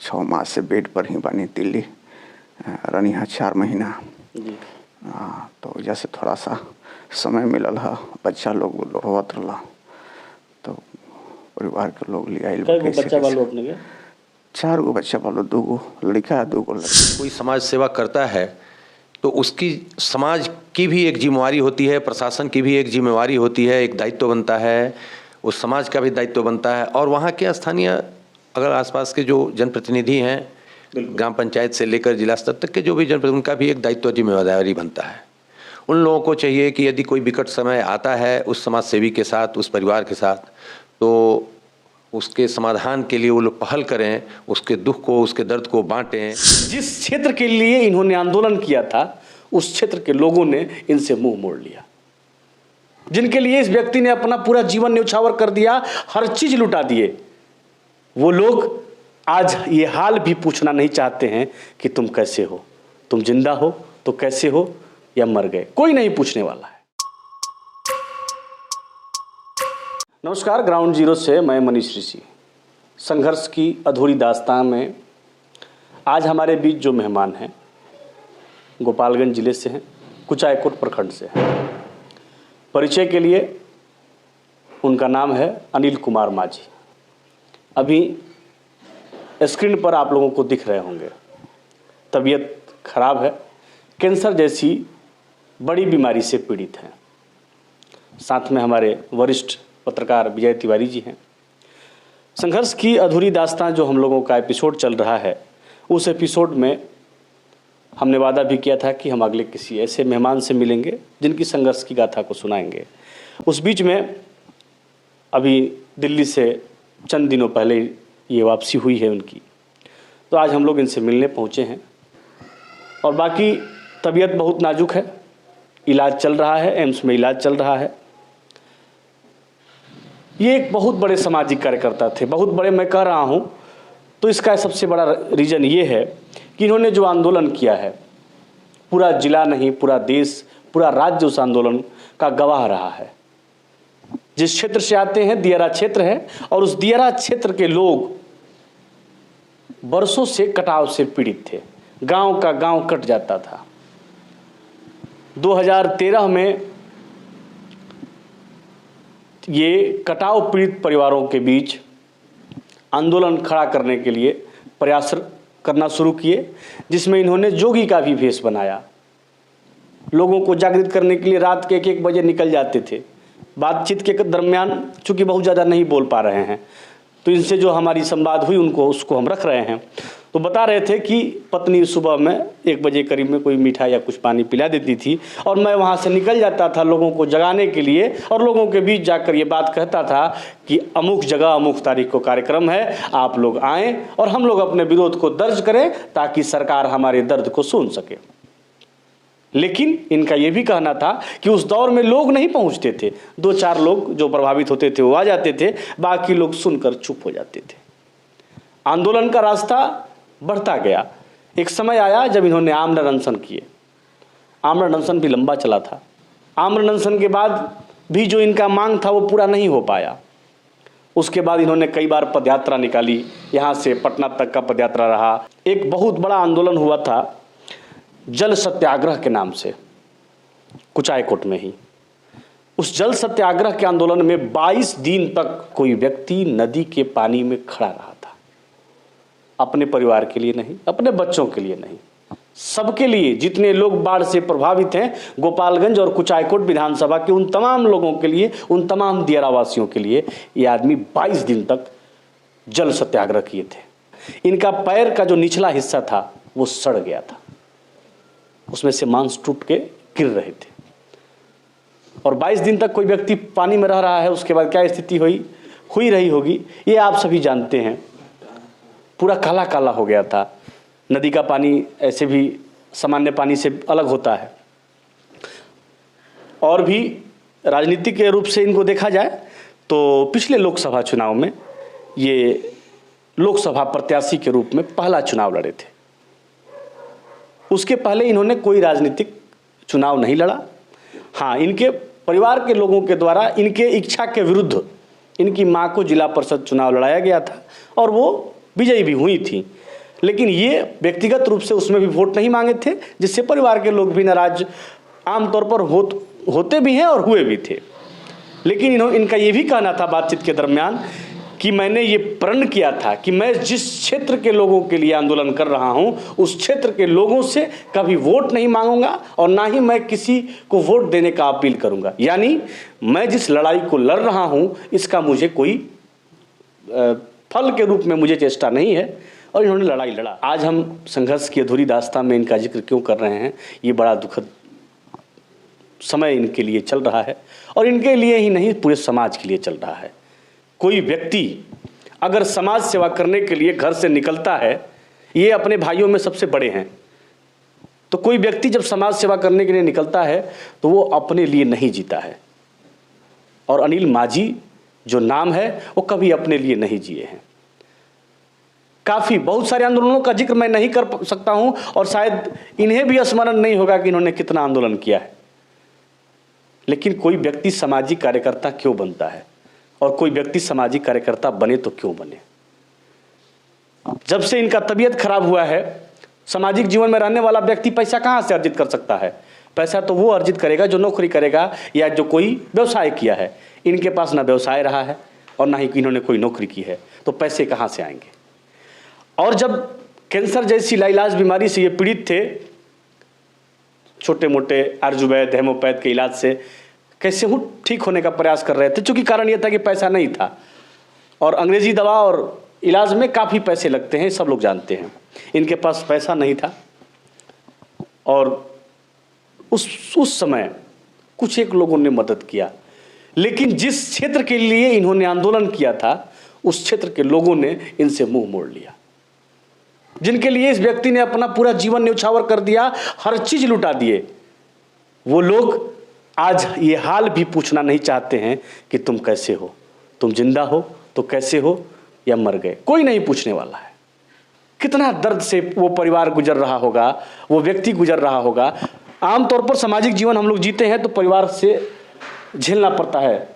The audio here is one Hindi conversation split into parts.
6 माह से बेड पर ही बानी दिल्ली रनी है 4 महीना। तो जैसे थोड़ा सा समय मिलल है, बच्चा लोग रोवत रहा तो परिवार के लोग ले आए। बच्चा वालों अपने के 4 गो बच्चा वालों, 2 गो लड़का 2 गो लड़की। कोई समाज सेवा करता है तो उसकी समाज की भी एक जिम्मेवारी होती है, प्रशासन की भी एक जिम्मेवारी होती है, एक दायित्व बनता है, उस समाज का भी दायित्व बनता है। और वहाँ के स्थानीय अगर आसपास के जो जनप्रतिनिधि हैं, ग्राम पंचायत से लेकर जिला स्तर तक के जो भी जनप्रतिनिधि, उनका भी एक दायित्व जिम्मेदारी बनता है। उन लोगों को चाहिए कि यदि कोई विकट समय आता है उस समाज सेवी के साथ, उस परिवार के साथ, तो उसके समाधान के लिए वो लोग पहल करें, उसके दुख को, उसके दर्द को बांटें। जिस क्षेत्र के लिए इन्होंने आंदोलन किया था उस क्षेत्र के लोगों ने इनसे मुंह मोड़ लिया। जिनके लिए इस व्यक्ति ने अपना पूरा जीवन न्यौछावर कर दिया, हर चीज लुटा दिए, वो लोग आज ये हाल भी पूछना नहीं चाहते हैं कि तुम कैसे हो, तुम जिंदा हो तो कैसे हो या मर गए, कोई नहीं पूछने वाला है। नमस्कार, ग्राउंड जीरो से मैं मनीष ऋषि। संघर्ष की अधूरी दास्तान में आज हमारे बीच जो मेहमान हैं गोपालगंज जिले से हैं, कुचायकोट प्रखंड से हैं। परिचय के लिए उनका नाम है अनिल कुमार माझी। अभी स्क्रीन पर आप लोगों को दिख रहे होंगे, तबीयत खराब है, कैंसर जैसी बड़ी बीमारी से पीड़ित हैं। साथ में हमारे वरिष्ठ पत्रकार विजय तिवारी जी हैं। संघर्ष की अधूरी दास्तान जो हम लोगों का एपिसोड चल रहा है, उस एपिसोड में हमने वादा भी किया था कि हम अगले किसी ऐसे मेहमान से मिलेंगे जिनकी संघर्ष की गाथा को सुनाएंगे। उस बीच में अभी दिल्ली से चंद दिनों पहले ये वापसी हुई है उनकी, तो आज हम लोग इनसे मिलने पहुँचे हैं। और बाकी तबीयत बहुत नाजुक है, इलाज चल रहा है, एम्स में इलाज चल रहा है। ये एक बहुत बड़े सामाजिक कार्यकर्ता थे, बहुत बड़े मैं कह रहा हूँ तो इसका सबसे बड़ा रीज़न ये है कि इन्होंने जो आंदोलन किया है, पूरा जिला नहीं पूरा देश, पूरा राज्य उस आंदोलन का गवाह रहा है। जिस क्षेत्र से आते हैं दियारा क्षेत्र है, और उस दियारा क्षेत्र के लोग बरसों से कटाव से पीड़ित थे। गांव का गांव कट जाता था। 2013 में ये कटाव पीड़ित परिवारों के बीच आंदोलन खड़ा करने के लिए प्रयास करना शुरू किए, जिसमें इन्होंने जोगी का भी भेष बनाया। लोगों को जागृत करने के लिए रात के 1-1 बजे निकल जाते थे। बातचीत के दरमियान चूँकि बहुत ज़्यादा नहीं बोल पा रहे हैं, तो इनसे जो हमारी संवाद हुई उसको हम रख रहे हैं। तो बता रहे थे कि पत्नी सुबह में 1 बजे करीब में कोई मीठा या कुछ पानी पिला देती थी, और मैं वहाँ से निकल जाता था लोगों को जगाने के लिए, और लोगों के बीच जाकर ये बात कहता था कि अमुक जगह अमुक तारीख को कार्यक्रम है, आप लोग आएँ और हम लोग अपने विरोध को दर्ज करें ताकि सरकार हमारे दर्द को सुन सके। लेकिन इनका ये भी कहना था कि उस दौर में लोग नहीं पहुँचते थे, 2-4 लोग जो प्रभावित होते थे वो आ जाते थे, बाकी लोग सुनकर चुप हो जाते थे। आंदोलन का रास्ता बढ़ता गया। एक समय आया जब इन्होंने आमरण अनशन किए। आमरण अनशन भी लंबा चला था। आमरण अनशन के बाद भी जो इनका मांग था वो पूरा नहीं हो पाया। उसके बाद इन्होंने कई बार पदयात्रा निकाली, यहाँ से पटना तक का पदयात्रा रहा। एक बहुत बड़ा आंदोलन हुआ था जल सत्याग्रह के नाम से, कुचायकोट में ही। उस जल सत्याग्रह के आंदोलन में 22 दिन तक कोई व्यक्ति नदी के पानी में खड़ा रहा था। अपने परिवार के लिए नहीं, अपने बच्चों के लिए नहीं, सबके लिए। जितने लोग बाढ़ से प्रभावित हैं गोपालगंज और कुचायकोट विधानसभा के, उन तमाम लोगों के लिए, उन तमाम दियारावासियों के लिए ये आदमी 22 दिन तक जल सत्याग्रह किए थे। इनका पैर का जो निचला हिस्सा था वो सड़ गया था, उसमें से मांस टूट के गिर रहे थे। और 22 दिन तक कोई व्यक्ति पानी में रह रहा है, उसके बाद क्या स्थिति हुई रही होगी ये आप सभी जानते हैं। पूरा काला काला हो गया था। नदी का पानी ऐसे भी सामान्य पानी से अलग होता है। और भी राजनीतिक के रूप से इनको देखा जाए तो पिछले लोकसभा चुनाव में ये लोकसभा प्रत्याशी के रूप में पहला चुनाव लड़े थे। उसके पहले इन्होंने कोई राजनीतिक चुनाव नहीं लड़ा। हाँ, इनके परिवार के लोगों के द्वारा इनके इच्छा के विरुद्ध इनकी मां को जिला परिषद चुनाव लड़ाया गया था और वो विजयी भी हुई थी। लेकिन ये व्यक्तिगत रूप से उसमें भी वोट नहीं मांगे थे, जिससे परिवार के लोग भी नाराज आमतौर पर होते भी हैं और हुए भी थे। लेकिन इनका ये भी कहना था बातचीत के दरमियान कि मैंने ये प्रण किया था कि मैं जिस क्षेत्र के लोगों के लिए आंदोलन कर रहा हूं, उस क्षेत्र के लोगों से कभी वोट नहीं मांगूंगा और ना ही मैं किसी को वोट देने का अपील करूंगा। यानी मैं जिस लड़ाई को लड़ रहा हूं, इसका मुझे कोई फल के रूप में मुझे चेष्टा नहीं है, और इन्होंने लड़ाई लड़ा। आज हम संघर्ष की अधूरी दास्तां में इनका जिक्र क्यों कर रहे हैं? ये बड़ा दुखद समय इनके लिए चल रहा है, और इनके लिए ही नहीं, पूरे समाज के लिए चल रहा है। कोई व्यक्ति अगर समाज सेवा करने के लिए घर से निकलता है, ये अपने भाइयों में सबसे बड़े हैं, तो कोई व्यक्ति जब समाज सेवा करने के लिए निकलता है तो वो अपने लिए नहीं जीता है। और अनिल माझी जो नाम है वो कभी अपने लिए नहीं जिए हैं। बहुत सारे आंदोलनों का जिक्र मैं नहीं कर सकता हूं, और शायद इन्हें भी स्मरण नहीं होगा कि इन्होंने कितना आंदोलन किया है। लेकिन कोई व्यक्ति सामाजिक कार्यकर्ता क्यों बनता है, और कोई व्यक्ति सामाजिक कार्यकर्ता बने तो क्यों बने? जब से इनका तबीयत खराब हुआ है, सामाजिक जीवन में रहने वाला व्यक्ति पैसा कहां से अर्जित कर सकता है? पैसा तो वो अर्जित करेगा जो नौकरी करेगा या जो कोई व्यवसाय किया है। इनके पास ना व्यवसाय रहा है और ना ही इन्होंने कोई नौकरी की है, तो पैसे कहां से आएंगे? और जब कैंसर जैसी लाइलाज बीमारी से ये पीड़ित थे, छोटे मोटे आयुर्वेद हेमोपैथ के इलाज से कैसे हूँ ठीक होने का प्रयास कर रहे थे, क्योंकि कारण यह था कि पैसा नहीं था, और अंग्रेजी दवा और इलाज में काफ़ी पैसे लगते हैं, सब लोग जानते हैं। इनके पास पैसा नहीं था, और उस समय कुछ एक लोगों ने मदद किया, लेकिन जिस क्षेत्र के लिए इन्होंने आंदोलन किया था, उस क्षेत्र के लोगों ने इनसे मुंह मोड़ लिया। जिनके लिए इस व्यक्ति ने अपना पूरा जीवन न्यौछावर कर दिया, हर चीज लुटा दिए, वो लोग आज ये हाल भी पूछना नहीं चाहते हैं कि तुम कैसे हो, तुम जिंदा हो तो कैसे हो, या मर गए। कोई नहीं पूछने वाला है। कितना दर्द से वो परिवार गुजर रहा होगा, वो व्यक्ति गुजर रहा होगा। आमतौर पर सामाजिक जीवन हम लोग जीते हैं तो परिवार से झेलना पड़ता है,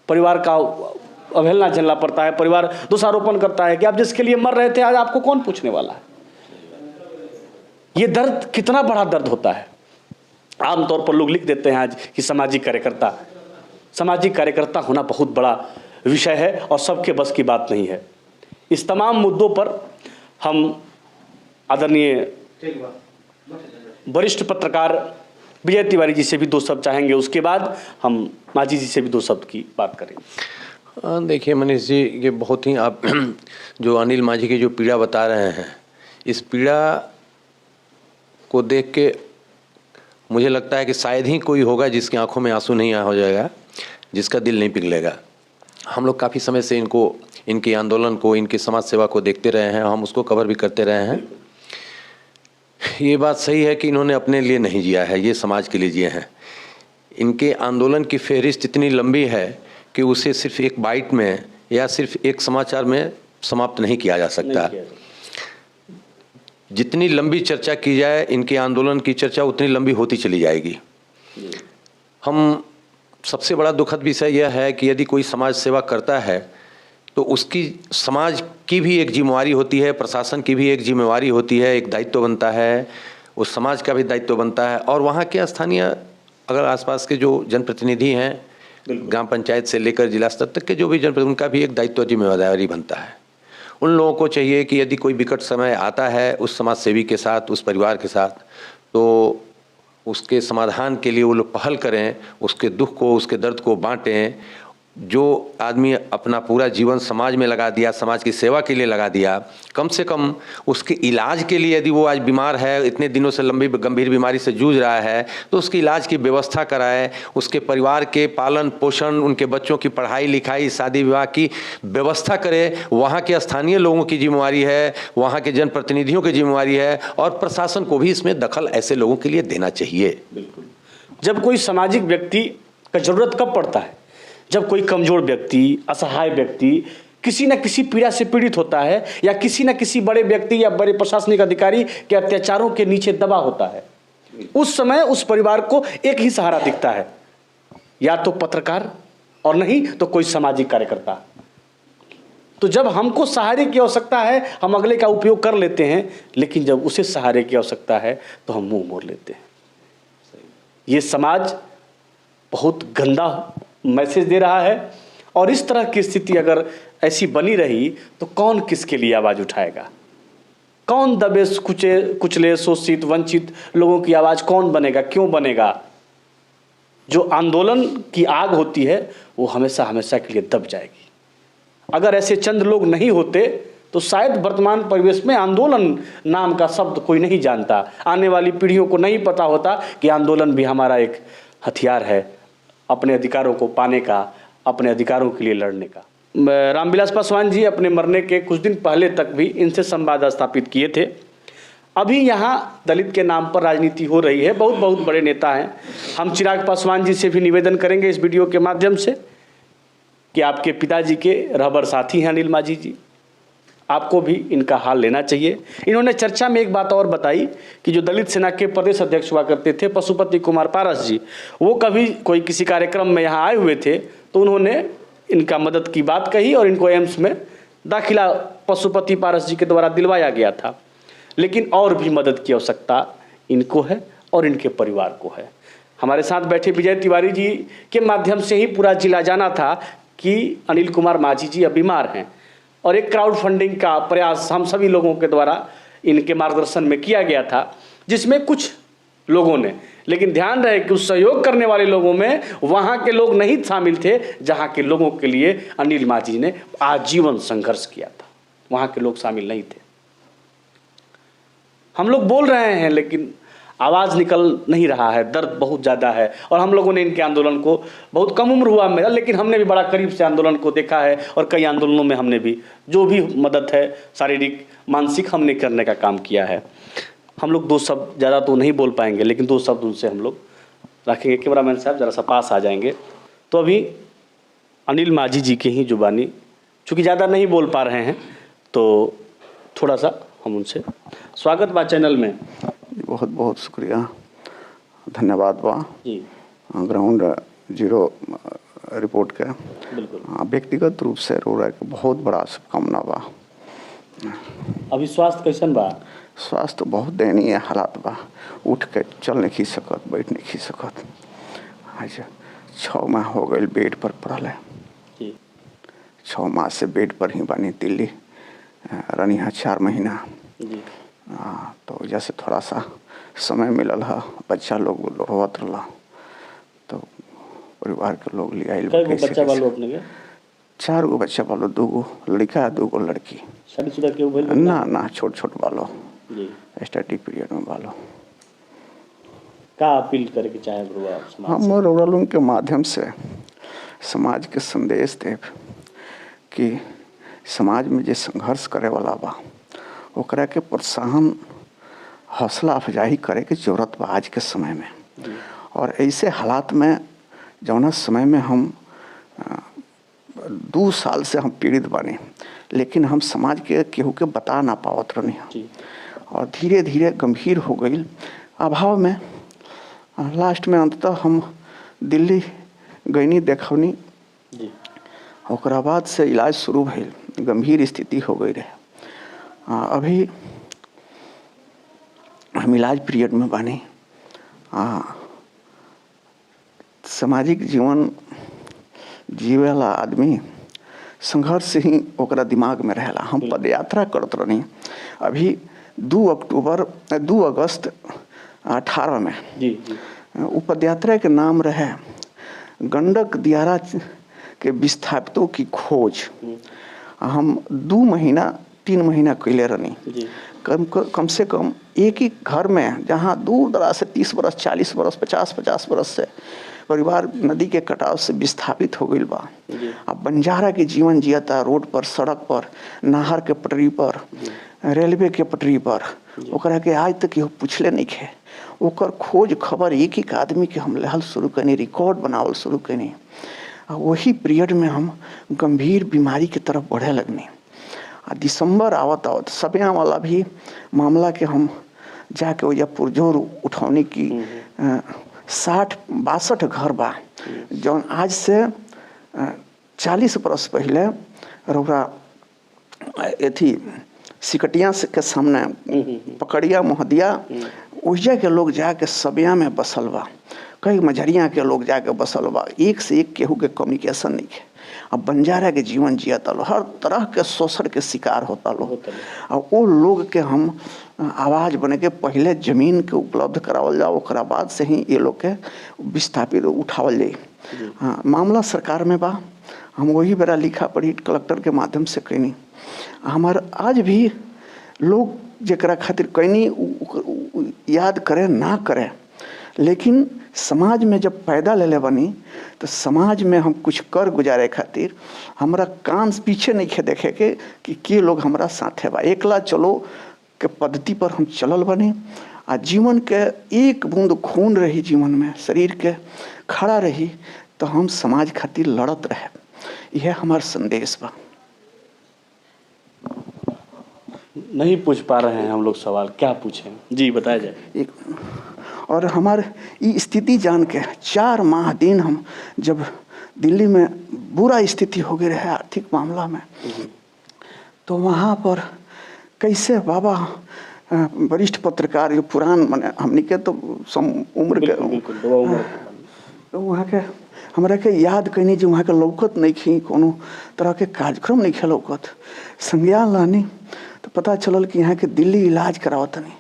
परिवार का अवहेलना झेलना पड़ता है, परिवार दोषारोपण करता है कि आप जिसके लिए मर रहे थे आज आपको कौन पूछने वाला है। ये दर्द कितना बड़ा दर्द होता है। आमतौर पर लोग लिख देते हैं आज कि सामाजिक कार्यकर्ता होना बहुत बड़ा विषय है और सबके बस की बात नहीं है। इस तमाम मुद्दों पर हम आदरणीय वरिष्ठ पत्रकार विजय तिवारी जी से भी 2 शब्द चाहेंगे, उसके बाद हम माझी जी से भी 2 शब्द की बात करेंगे। देखिए मनीष जी, ये बहुत ही आप जो अनिल माझी की जो पीड़ा बता रहे हैं, इस पीड़ा को देख के मुझे लगता है कि शायद ही कोई होगा जिसकी आंखों में आंसू नहीं हो जाएगा, जिसका दिल नहीं पिघलेगा। हम लोग काफ़ी समय से इनके आंदोलन को, इनकी समाज सेवा को देखते रहे हैं, हम उसको कवर भी करते रहे हैं। ये बात सही है कि इन्होंने अपने लिए नहीं जिया है, ये समाज के लिए जिए हैं। इनके आंदोलन की फहरिस्त इतनी लंबी है कि उसे सिर्फ एक बाइट में या सिर्फ एक समाचार में समाप्त नहीं किया जा सकता। जितनी लंबी चर्चा की जाए इनके आंदोलन की चर्चा, उतनी लंबी होती चली जाएगी। हम सबसे बड़ा दुखद विषय यह है कि यदि कोई समाज सेवा करता है तो उसकी समाज की भी एक जिम्मेवारी होती है, प्रशासन की भी एक जिम्मेवारी होती है, एक दायित्व बनता है, उस समाज का भी दायित्व बनता है। और वहाँ के स्थानीय अगर आसपास के जो जनप्रतिनिधि हैं, ग्राम पंचायत से लेकर जिला स्तर तक के जो भी जनप्रतिनिधि, उनका भी एक दायित्व जिम्मेदारी बनता है। उन लोगों को चाहिए कि यदि कोई विकट समय आता है उस समाज सेवी के साथ, उस परिवार के साथ, तो उसके समाधान के लिए वो लोग पहल करें, उसके दुख को, उसके दर्द को बांटें। जो आदमी अपना पूरा जीवन समाज में लगा दिया, समाज की सेवा के लिए लगा दिया, कम से कम उसके इलाज के लिए, यदि वो आज बीमार है, इतने दिनों से लंबी गंभीर बीमारी से जूझ रहा है, तो उसके इलाज की व्यवस्था कराए, उसके परिवार के पालन पोषण, उनके बच्चों की पढ़ाई लिखाई, शादी विवाह की व्यवस्था करे। वहाँ के स्थानीय लोगों की जिम्मेवारी है, वहाँ के जनप्रतिनिधियों की जिम्मेवारी है, और प्रशासन को भी इसमें दखल ऐसे लोगों के लिए देना चाहिए। बिल्कुल। जब कोई सामाजिक व्यक्ति का जरूरत कब पड़ता है? जब कोई कमजोर व्यक्ति, असहाय व्यक्ति किसी न किसी पीड़ा से पीड़ित होता है, या किसी न किसी बड़े व्यक्ति या बड़े प्रशासनिक अधिकारी के अत्याचारों के नीचे दबा होता है, उस समय उस परिवार को एक ही सहारा दिखता है, या तो पत्रकार और नहीं तो कोई सामाजिक कार्यकर्ता। तो जब हमको सहारे की आवश्यकता है हम अगले का उपयोग कर लेते हैं, लेकिन जब उसे सहारे की आवश्यकता है तो हम मुंह मोड़ लेते हैं। ये समाज बहुत गंदा मैसेज दे रहा है, और इस तरह की स्थिति अगर ऐसी बनी रही तो कौन किसके लिए आवाज़ उठाएगा? कौन दबे कुचले शोषित वंचित लोगों की आवाज़ कौन बनेगा? क्यों बनेगा? जो आंदोलन की आग होती है वो हमेशा हमेशा के लिए दब जाएगी। अगर ऐसे चंद लोग नहीं होते तो शायद वर्तमान परिवेश में आंदोलन नाम का शब्द कोई नहीं जानता, आने वाली पीढ़ियों को नहीं पता होता कि आंदोलन भी हमारा एक हथियार है अपने अधिकारों को पाने का, अपने अधिकारों के लिए लड़ने का। रामविलास पासवान जी अपने मरने के कुछ दिन पहले तक भी इनसे संवाद स्थापित किए थे। अभी यहाँ दलित के नाम पर राजनीति हो रही है, बहुत बहुत बड़े नेता हैं। हम चिराग पासवान जी से भी निवेदन करेंगे इस वीडियो के माध्यम से कि आपके पिताजी के रहबर साथी हैं अनिल माझी जी, आपको भी इनका हाल लेना चाहिए। इन्होंने चर्चा में एक बात और बताई कि जो दलित सेना के प्रदेश अध्यक्ष हुआ करते थे पशुपति कुमार पारस जी, वो कभी कोई किसी कार्यक्रम में यहाँ आए हुए थे तो उन्होंने इनका मदद की बात कही और इनको एम्स में दाखिला पशुपति पारस जी के द्वारा दिलवाया गया था। लेकिन और भी मदद की आवश्यकता इनको है और इनके परिवार को है। हमारे साथ बैठे विजय तिवारी जी के माध्यम से ही पूरा जिला जाना था कि अनिल कुमार माझी जी अब बीमार हैं, और एक क्राउड फंडिंग का प्रयास हम सभी लोगों के द्वारा इनके मार्गदर्शन में किया गया था, जिसमें कुछ लोगों ने, लेकिन ध्यान रहे कि उस सहयोग करने वाले लोगों में वहाँ के लोग नहीं शामिल थे जहाँ के लोगों के लिए अनिल माझी ने आजीवन संघर्ष किया था, वहाँ के लोग शामिल नहीं थे। हम लोग बोल रहे हैं लेकिन आवाज़ निकल नहीं रहा है, दर्द बहुत ज़्यादा है। और हम लोगों ने इनके आंदोलन को, बहुत कम उम्र हुआ मेरा, लेकिन हमने भी बड़ा करीब से आंदोलन को देखा है और कई आंदोलनों में हमने भी जो भी मदद है शारीरिक मानसिक हमने करने का काम किया है। हम लोग दो शब्द, ज़्यादा तो नहीं बोल पाएंगे, लेकिन दो शब्द उनसे हम लोग रखेंगे। कैमरामैन साहब ज़रा सा पास आ जाएंगे। तो अभी अनिल माझी जी के ही जुबानी, चूँकि ज़्यादा नहीं बोल पा रहे हैं तो थोड़ा सा हम उनसे, स्वागत बा चैनल में। बहुत बहुत शुक्रिया, धन्यवाद बा जी। ग्राउंड जीरो रिपोर्ट के बिल्कुल। व्यक्तिगत रूप से रो रहे के बहुत बड़ा शुभकामना बा। अभी स्वास्थ्य कैसन बा? स्वास्थ्य बहुत दयनीय हालात बा, उठ के चल नहीं सकत, बैठ नहीं सकत। आज 6 माह हो गए बेड पर पड़ल है। 6 माह से बेड पर ही बानी, दिल्ली रनी है 4 महीना। तो जैसे थोड़ा सा समय मिलल है, बच्चा लोग रोवत रहा तो परिवार के लोग ले आए। बच्चा बालो अपने के? 4 गो बच्चा बालो, 2 गो लड़का 2 गो लड़की। शादीशुदा क्यों भेल? ना छोट छोट बालो जी, स्टडी पीरियड में बालो। का अपील करे के चाहे समाज? हम रोडलों के माध्यम से समाज के संदेश देव कि समाज में जो संघर्ष करे वाला बा ओकरा के प्रोत्साहन हौसला अफजाई करे के जरूरत बा आज के समय में। और ऐसे हालात में जौना समय में हम 2 साल से हम पीड़ित बानी, लेकिन हम समाज के केहू के बता ना पावत रहनी, और धीरे धीरे गंभीर हो गई अभाव में लास्ट में अंततः हम दिल्ली गईनी देखौनी। ओकरा बाद से इलाज शुरू भइल, गंभीर स्थिति हो गई रहे। अभी हम इलाज पीरियड में बानी। सामाजिक जीवन जीवे वाला आदमी संघर्ष से ही ओकरा दिमाग में रहेला। हम पदयात्रा करत रहनी अभी 2 अगस्त 18 में। वो पदयात्रा के नाम रहे गंडक दियारा के विस्थापितों की खोज। हम 3 महीना कैले रहनी। कम से कम एक ही घर में जहाँ दूर दराज से 30 बरस 40 बरस 50 बरस से परिवार नदी के कटाव से विस्थापित हो गई बा। अब बंजारा के जीवन जियता, रोड पर, सड़क पर, नहर के पटरी पर, रेलवे के पटरी पर। ओकरा के आज तक केहू पूछले नहीं खे। ओकर खोज खबर एक एक आदमी के हम लेहल शुरू कनी, रिकॉर्ड बनावल शुरू कनी। वही पीरियड में हम गंभीर बीमारी की तरफ बढ़े लगनी। दिसंबर आवत सब्या वाला भी मामला के हम जाके वजह पुरजोर उठौनी की 60-62 घर बा जौन आज से 40 बरस पहले रौरा एथी सिकटिया के सामने पकड़िया मोहदिया ओहिजा के लोग जाके सबिया में बसल बा, कई मझरिया के लोग जाके बसल बा, एक से एक केहू के कम्युनिकेशन नहीं है। अब बंजारा के जीवन जियता लो, हर तरह के शोषण के शिकार होता लो। और वो लोग के हम आवाज़ बने के पहले जमीन के उपलब्ध करावल जाओ, ओकरा बाद से ही ये लोग के विस्थापित उठावल जाए। हाँ, मामला सरकार में बा, हम वही बेरा लिखा पढ़ी कलेक्टर के माध्यम से कैनी। हमार आज भी लोग जरा खातिर कैनी याद करे ना करे, लेकिन समाज में जब पैदा ले बनी तो समाज में हम कुछ कर गुजारे खातिर हमारा कान पीछे नहीं खे देखे कि लोग हमारा साथे बा। एकला चलो के पद्धति पर हम चलल बनी आ जीवन के एक बूंद खून रही जीवन में शरीर के खड़ा रही तो हम समाज खातिर लड़त रहे। यह हमार संदेश बा। नहीं पूछ पा रहे हैं हम लोग सवाल, क्या पूछें जी, बताया जाए। और हमार ये स्थिति जान के 4 माह दिन हम जब दिल्ली में बुरा स्थिति हो गई रहे आर्थिक मामला में, तो वहाँ पर कैसे बाबा वरिष्ठ पत्रकार जो पुरान माने हमने के तो उम्र के तो वहाँ के हमरा के याद कैनी जो वहाँ के लौकत नहीं खी, कोनो तरह के कार्यक्रम नहीं खे लौकत। संज्ञान लानी तो पता चलल कि यहाँ के दिल्ली इलाज करावत नहीं,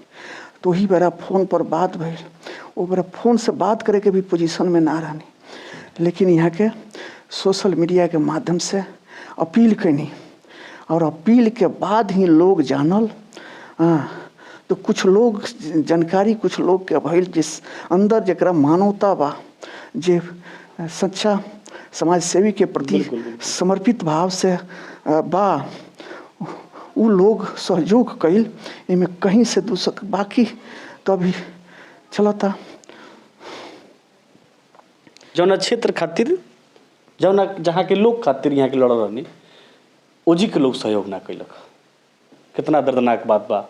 तो वही बेरा फ़ोन पर बात भइल। वो बेरा फ़ोन से बात करे के भी पोजीशन में ना रहनी, लेकिन यहाँ के सोशल मीडिया के माध्यम से अपील कैनी और अपील के बाद ही लोग जानल। तो कुछ लोग जानकारी कुछ लोग के भइल जिस अंदर जरा मानवता बा, जे सच्चा समाज सेवी के प्रति समर्पित भाव से बा, वो लोग सहयोग कैल। इनमें कहीं से दूसर बाकी तो अभी चलता जौना क्षेत्र खातिर जौना जहाँ के लोग खातिर यहाँ के लड़ रहनी ओजी के लोग सहयोग ना कैलक। कितना दर्दनाक बात बा।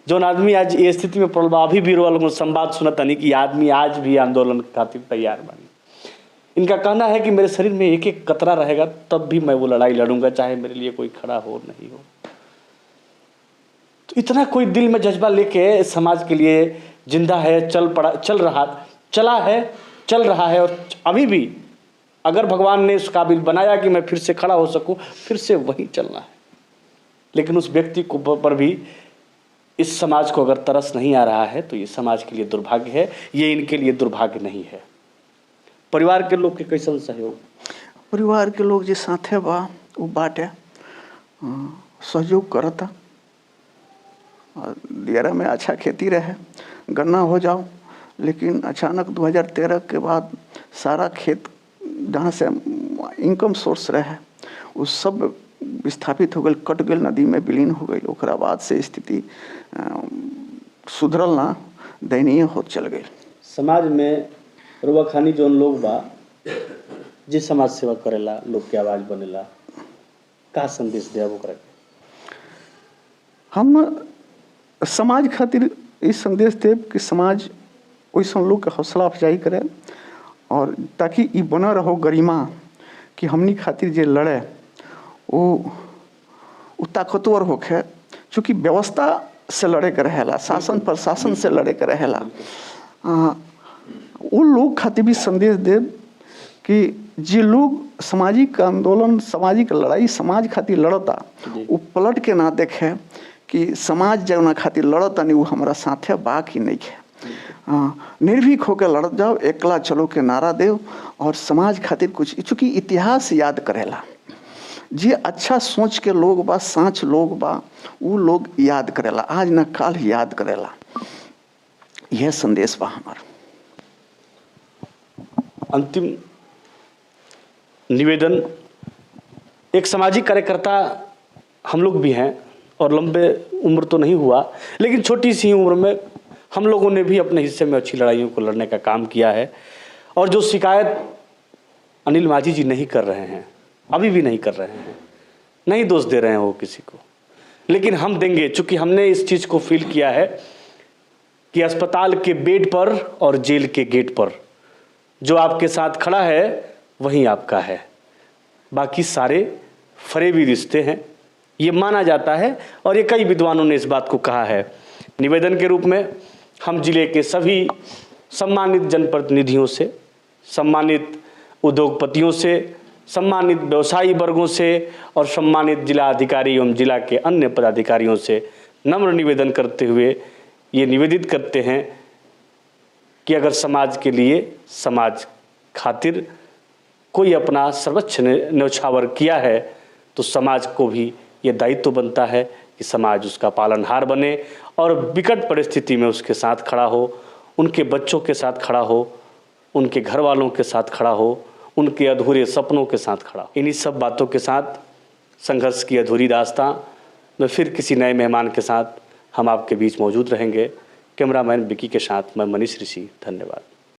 जौन आदमी आज ये स्थिति में पड़ल बा, अभी भी रोल लोग संवाद सुनता नहीं कि आदमी आज भी आंदोलन खातिर तैयार बानी। इनका कहना है कि मेरे शरीर में एक एक कतरा रहेगा तब भी मैं वो लड़ाई लड़ूंगा, चाहे मेरे लिए कोई खड़ा हो नहीं हो। तो इतना कोई दिल में जज्बा लेके समाज के लिए जिंदा है, चल रहा है और अभी भी अगर भगवान ने उस काबिल बनाया कि मैं फिर से खड़ा हो सकूं, फिर से वही चलना है। लेकिन उस व्यक्ति को पर भी इस समाज को अगर तरस नहीं आ रहा है तो ये समाज के लिए दुर्भाग्य है, ये इनके लिए दुर्भाग्य नहीं है। परिवार के लोग के कैसन सहयोग? परिवार के लोग जो साथे बा वो बाटे सहयोग करता। दियारा में अच्छा खेती रहे, गन्ना हो जाओ, लेकिन अचानक 2013 के बाद सारा खेत जहाँ से इनकम सोर्स रहे वो सब विस्थापित हो गए, कट गए, नदी में विलीन हो गई। ओकरा बाद से स्थिति सुधरल ना, दयनीय हो चल गई। समाज में रुआ खानी जौन लोग बा जे समाज सेवा करेला, लोग के आवाज बनेला, का संदेश दे ओकरा के? हम समाज खातिर इस संदेश देव कि समाज वैसा लोग के हौसला अफजाई करे और ताकि ये बना रहो गरिमा कि हमनी खातिर जे लड़े वो ताकतवर होके। चूँकि व्यवस्था से लड़े के रहेला, शासन प्रशासन से लड़े के रहेला। वो लोग खातिर भी संदेश देव कि जे लोग सामाजिक आंदोलन, सामाजिक लड़ाई समाज खातिर लड़ता, वो पलट के ना देखे कि समाज जौना खातिर लड़ता नहीं वो हमारा साथे बा कि नहीं है। निर्भीक होकर लड़ जाओ, एकला चलो के नारा देव और समाज खातिर कुछ। चूँकि इतिहास याद करेला, जे अच्छा सोच के लोग बा, साँच लोग बा, वो लोग याद करेला, आज न काल याद करेला। यह संदेश बा हमारा। अंतिम निवेदन, एक सामाजिक कार्यकर्ता हम लोग भी हैं और लंबे उम्र तो नहीं हुआ, लेकिन छोटी सी उम्र में हम लोगों ने भी अपने हिस्से में अच्छी लड़ाइयों को लड़ने का काम किया है। और जो शिकायत अनिल माझी जी नहीं कर रहे हैं, अभी भी नहीं कर रहे हैं, नहीं दोष दे रहे हैं वो किसी को, लेकिन हम देंगे। चूँकि हमने इस चीज़ को फील किया है कि अस्पताल के बेड पर और जेल के गेट पर जो आपके साथ खड़ा है वही आपका है, बाकी सारे फरेबी रिश्ते हैं, ये माना जाता है और ये कई विद्वानों ने इस बात को कहा है। निवेदन के रूप में हम जिले के सभी सम्मानित जनप्रतिनिधियों से, सम्मानित उद्योगपतियों से, सम्मानित व्यवसायी वर्गों से और सम्मानित जिला अधिकारी एवं जिला के अन्य पदाधिकारियों से नम्र निवेदन करते हुए ये निवेदित करते हैं कि अगर समाज के लिए, समाज खातिर कोई अपना सर्वोच्च न्यौछावर किया है तो समाज को भी ये दायित्व बनता है कि समाज उसका पालनहार बने और विकट परिस्थिति में उसके साथ खड़ा हो, उनके बच्चों के साथ खड़ा हो, उनके घर वालों के साथ खड़ा हो, उनके अधूरे सपनों के साथ खड़ा हो। इन्हीं सब बातों के साथ संघर्ष की अधूरी दास्तां में फिर किसी नए मेहमान के साथ हम आपके बीच मौजूद रहेंगे। कैमरामैन विकी के साथ मैं मनीष ऋषि, धन्यवाद।